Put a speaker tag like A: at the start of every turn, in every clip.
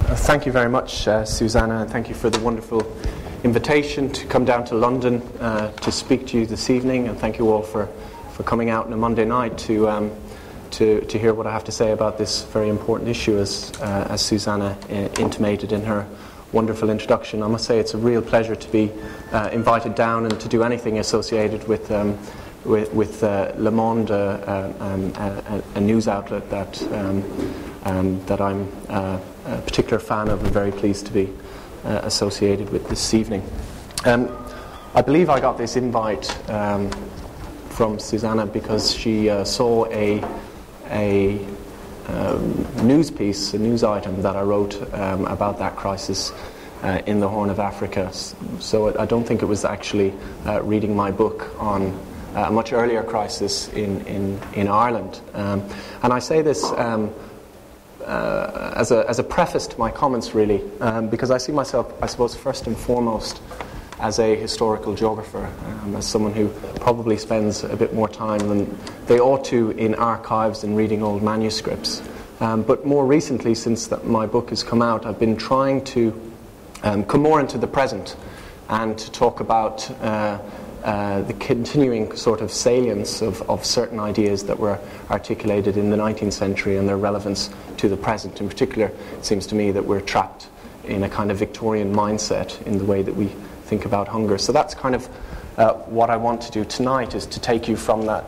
A: Thank you very much, Susanna, and thank you for the wonderful invitation to come down to London to speak to you this evening, and thank you all for coming out on a Monday night to hear what I have to say about this very important issue, as Susanna intimated in her wonderful introduction. I must say it's a real pleasure to be invited down and to do anything associated with Le Monde, a news outlet that I'm a particular fan of and very pleased to be associated with this evening. I believe I got this invite from Susanna because she saw a news piece, a news item that I wrote about that crisis in the Horn of Africa. So I don't think it was actually reading my book on a much earlier crisis in Ireland. And I say this as a preface to my comments, really, because I see myself, I suppose, first and foremost as a historical geographer, as someone who probably spends a bit more time than they ought to in archives and reading old manuscripts. But more recently, since my book has come out, I've been trying to come more into the present and to talk about the continuing sort of salience of certain ideas that were articulated in the 19th century and their relevance to the present. In particular, it seems to me that we're trapped in a kind of Victorian mindset in the way that we think about hunger. So that's kind of what I want to do tonight, is to take you from that,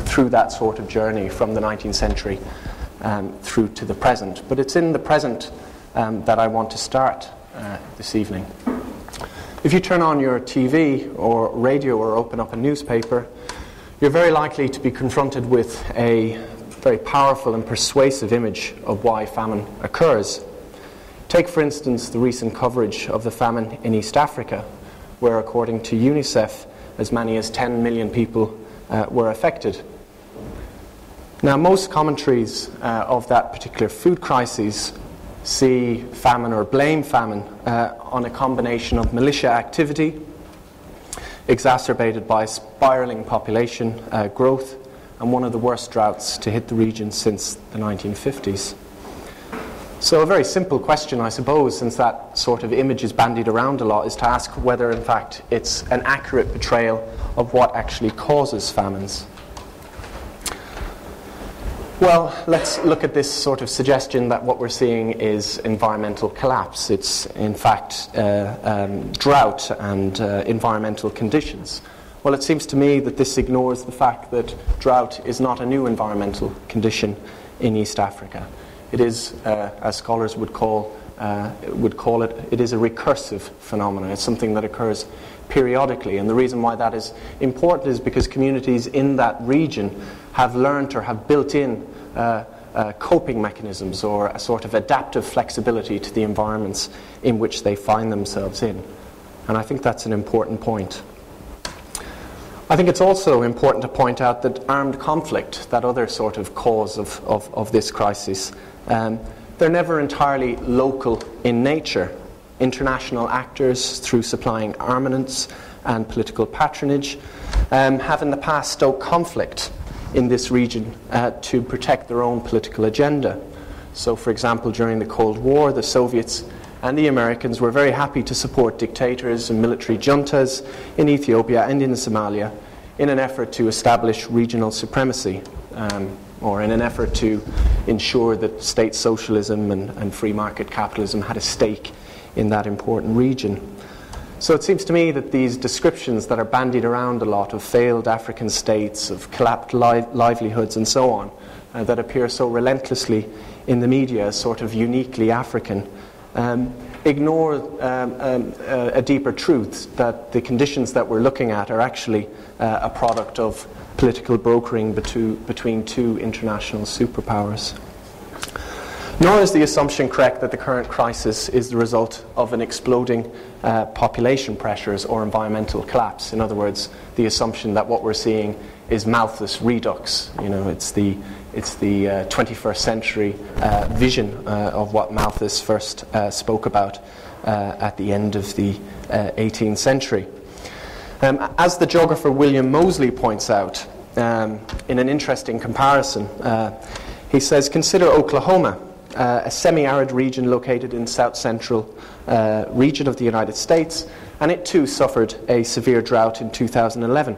A: through that sort of journey from the 19th century through to the present. But it's in the present that I want to start this evening. If you turn on your TV or radio or open up a newspaper, you're very likely to be confronted with a very powerful and persuasive image of why famine occurs. Take, for instance, the recent coverage of the famine in East Africa, where, according to UNICEF, as many as 10 million people were affected. Now, most commentaries of that particular food crisis see famine, or blame famine, on a combination of militia activity, exacerbated by spiraling population growth, and one of the worst droughts to hit the region since the 1950s. So a very simple question, I suppose, since that sort of image is bandied around a lot, is to ask whether, in fact, it's an accurate portrayal of what actually causes famines. Well, let's look at this sort of suggestion that what we're seeing is environmental collapse. It's, in fact, drought and environmental conditions. Well, it seems to me that this ignores the fact that drought is not a new environmental condition in East Africa. It is, as scholars would call it, it is a recursive phenomenon. It's something that occurs periodically, and the reason why that is important is because communities in that region have learned or have built in coping mechanisms, or a sort of adaptive flexibility to the environments in which they find themselves in. And I think that's an important point. I think it's also important to point out that armed conflict, that other sort of cause of this crisis, they're never entirely local in nature. International actors, through supplying armaments and political patronage, have in the past stoked conflict in this region to protect their own political agenda. So, for example, during the Cold War, the Soviets and the Americans were very happy to support dictators and military juntas in Ethiopia and in Somalia in an effort to establish regional supremacy, or in an effort to ensure that state socialism and free market capitalism had a stake in that important region. So it seems to me that these descriptions that are bandied around a lot of failed African states, of collapsed livelihoods and so on, that appear so relentlessly in the media as sort of uniquely African, ignore a deeper truth, that the conditions that we're looking at are actually a product of political brokering between two international superpowers. Nor is the assumption correct that the current crisis is the result of an exploding population pressures or environmental collapse. In other words, the assumption that what we're seeing is Malthus redux. It's the 21st century vision of what Malthus first spoke about at the end of the 18th century. As the geographer William Moseley points out in an interesting comparison, he says, consider Oklahoma, a semi-arid region located in south-central region of the United States, and it too suffered a severe drought in 2011.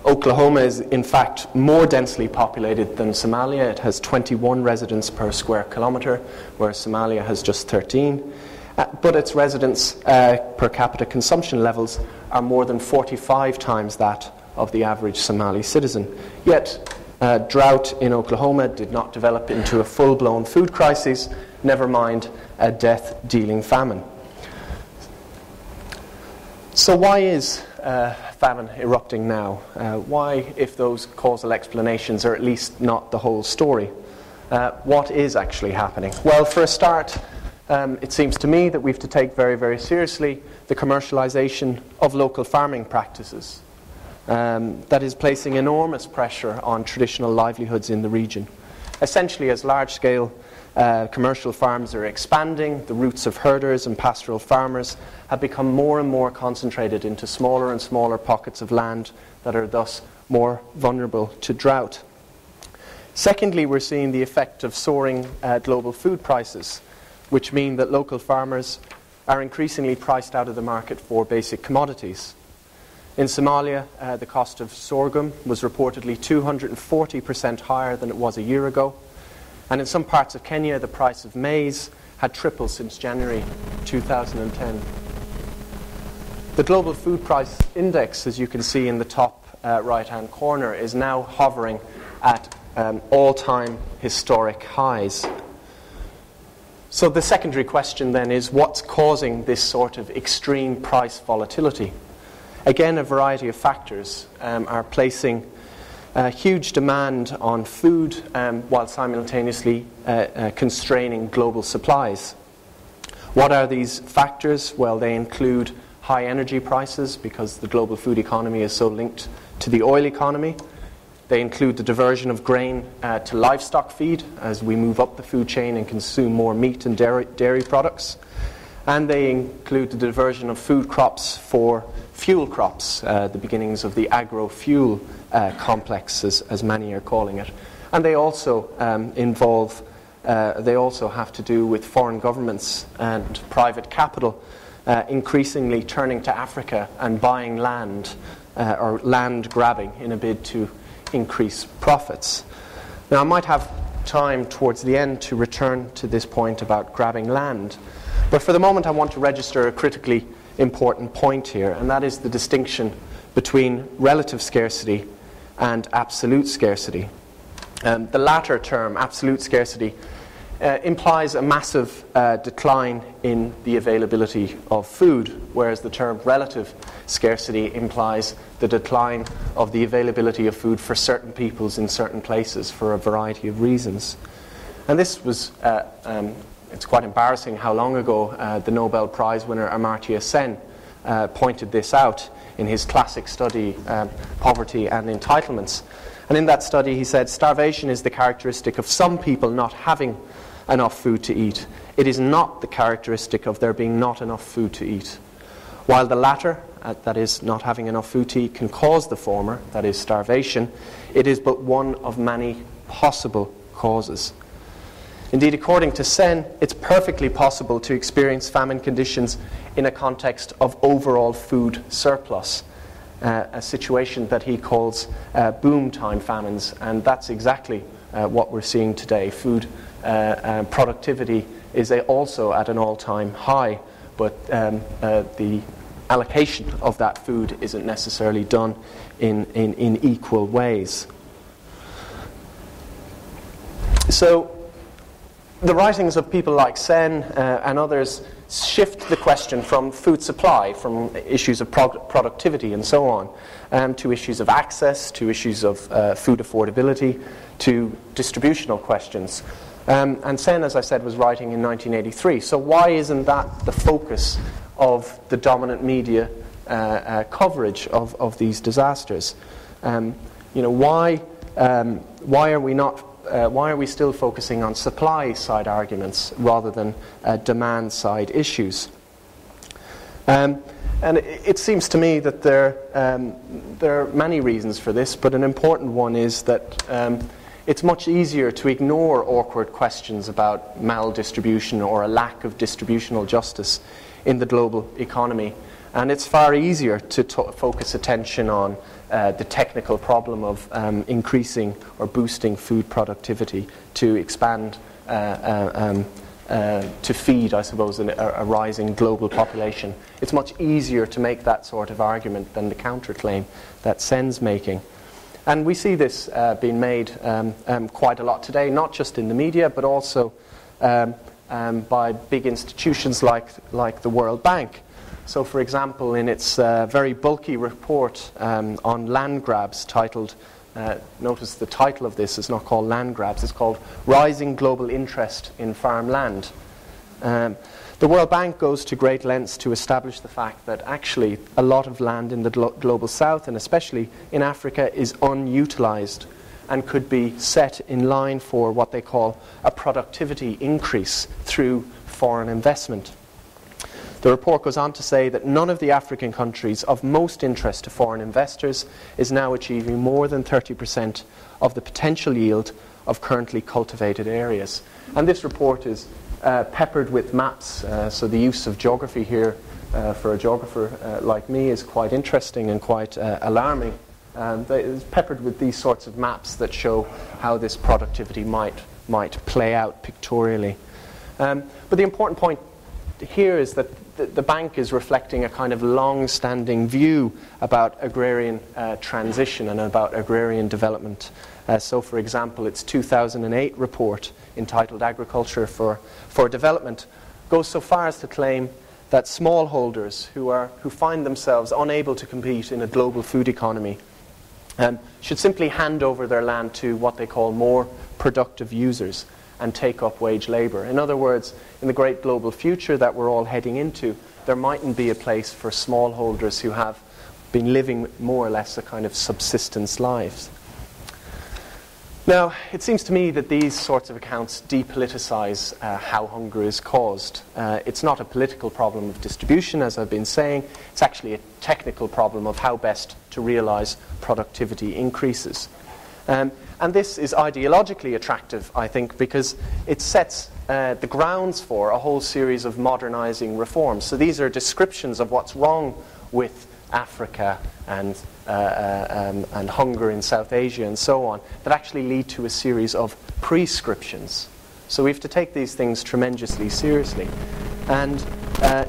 A: Oklahoma is in fact more densely populated than Somalia. It has 21 residents per square kilometre, whereas Somalia has just 13. But its residents per capita consumption levels are more than 45 times that of the average Somali citizen. Yet drought in Oklahoma did not develop into a full-blown food crisis, never mind a death-dealing famine. So why is famine erupting now? Why, if those causal explanations are at least not the whole story? What is actually happening? Well, for a start, it seems to me that we have to take very, very seriously the commercialization of local farming practices. That is placing enormous pressure on traditional livelihoods in the region. Essentially, as large-scale commercial farms are expanding, the roots of herders and pastoral farmers have become more and more concentrated into smaller and smaller pockets of land that are thus more vulnerable to drought. Secondly, we're seeing the effect of soaring global food prices, which mean that local farmers are increasingly priced out of the market for basic commodities. In Somalia, the cost of sorghum was reportedly 240% higher than it was a year ago. And in some parts of Kenya, the price of maize had tripled since January 2010. The global food price index, as you can see in the top right-hand corner, is now hovering at all-time historic highs. So the secondary question then is, what's causing this sort of extreme price volatility? Again, a variety of factors are placing huge demand on food while simultaneously constraining global supplies. What are these factors? Well, they include high energy prices because the global food economy is so linked to the oil economy. They include the diversion of grain to livestock feed as we move up the food chain and consume more meat and dairy products. And they include the diversion of food crops for fuel crops, the beginnings of the agro-fuel complex, as many are calling it. And they also they also have to do with foreign governments and private capital increasingly turning to Africa and buying land or land grabbing in a bid to increase profits. Now, I might have time towards the end to return to this point about grabbing land, but for the moment I want to register a critically important point here, and that is the distinction between relative scarcity and absolute scarcity. The latter term, absolute scarcity, implies a massive decline in the availability of food, whereas the term relative scarcity implies the decline of the availability of food for certain peoples in certain places for a variety of reasons. And this was, it's quite embarrassing how long ago the Nobel Prize winner Amartya Sen pointed this out in his classic study, Poverty and Entitlements. And in that study he said, starvation is the characteristic of some people not having enough food to eat. It is not the characteristic of there being not enough food to eat. While the latter, that is, not having enough food to eat, can cause the former, that is, starvation, it is but one of many possible causes. Indeed, according to Sen, it's perfectly possible to experience famine conditions in a context of overall food surplus, a situation that he calls boom time famines, and that's exactly what we're seeing today. Food productivity is also at an all-time high, but the allocation of that food isn't necessarily done in equal ways. So the writings of people like Sen and others shift the question from food supply, from issues of productivity and so on, to issues of access, to issues of food affordability, to distributional questions. And Sen, as I said, was writing in 1983. So why isn't that the focus of the dominant media coverage of these disasters? Why are we still focusing on supply side arguments rather than demand side issues? And it seems to me that there are many reasons for this, but an important one is that it's much easier to ignore awkward questions about maldistribution or a lack of distributional justice in the global economy. And it's far easier to focus attention on the technical problem of increasing or boosting food productivity to expand, to feed, I suppose, a rising global population. It's much easier to make that sort of argument than the counterclaim that Sen's making. And we see this being made quite a lot today, not just in the media, but also by big institutions like the World Bank. So, for example, in its very bulky report on land grabs titled, notice the title of this is not called Land Grabs, it's called Rising Global Interest in Farmland. The World Bank goes to great lengths to establish the fact that actually a lot of land in the global south, and especially in Africa, is unutilized and could be set in line for what they call a productivity increase through foreign investment. The report goes on to say that none of the African countries of most interest to foreign investors is now achieving more than 30% of the potential yield of currently cultivated areas. And this report is peppered with maps, so the use of geography here for a geographer like me is quite interesting and quite alarming. It's peppered with these sorts of maps that show how this productivity might play out pictorially. But the important point here is that the bank is reflecting a kind of long-standing view about agrarian transition and about agrarian development. So, for example, its 2008 report entitled Agriculture for Development goes so far as to claim that smallholders who find themselves unable to compete in a global food economy should simply hand over their land to what they call more productive users and take up wage labour. In other words, in the great global future that we're all heading into, there mightn't be a place for smallholders who have been living more or less a kind of subsistence lives. Now, it seems to me that these sorts of accounts depoliticize how hunger is caused. It's not a political problem of distribution, as I've been saying. It's actually a technical problem of how best to realize productivity increases. And this is ideologically attractive, I think, because it sets the grounds for a whole series of modernizing reforms. So these are descriptions of what's wrong with Africa and hunger in South Asia and so on, that actually lead to a series of prescriptions. So we have to take these things tremendously seriously. And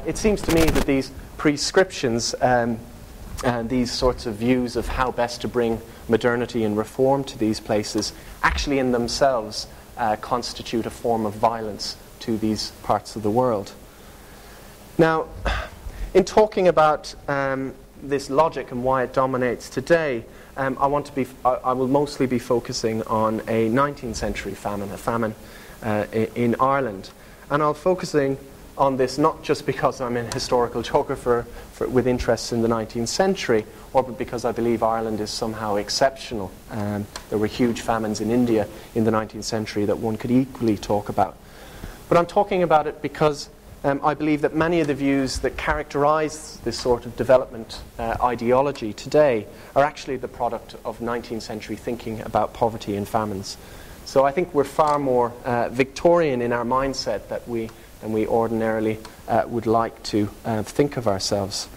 A: it seems to me that these prescriptions and these sorts of views of how best to bring modernity and reform to these places actually in themselves constitute a form of violence to these parts of the world. Now, in talking about this logic and why it dominates today, I will mostly be focusing on a 19th century famine, a famine in Ireland. And I'll focusing on this not just because I'm a historical geographer with interests in the 19th century, or because I believe Ireland is somehow exceptional. There were huge famines in India in the 19th century that one could equally talk about. But I'm talking about it because I believe that many of the views that characterize this sort of development ideology today are actually the product of 19th century thinking about poverty and famines. So I think we're far more Victorian in our mindset than we ordinarily would like to think of ourselves.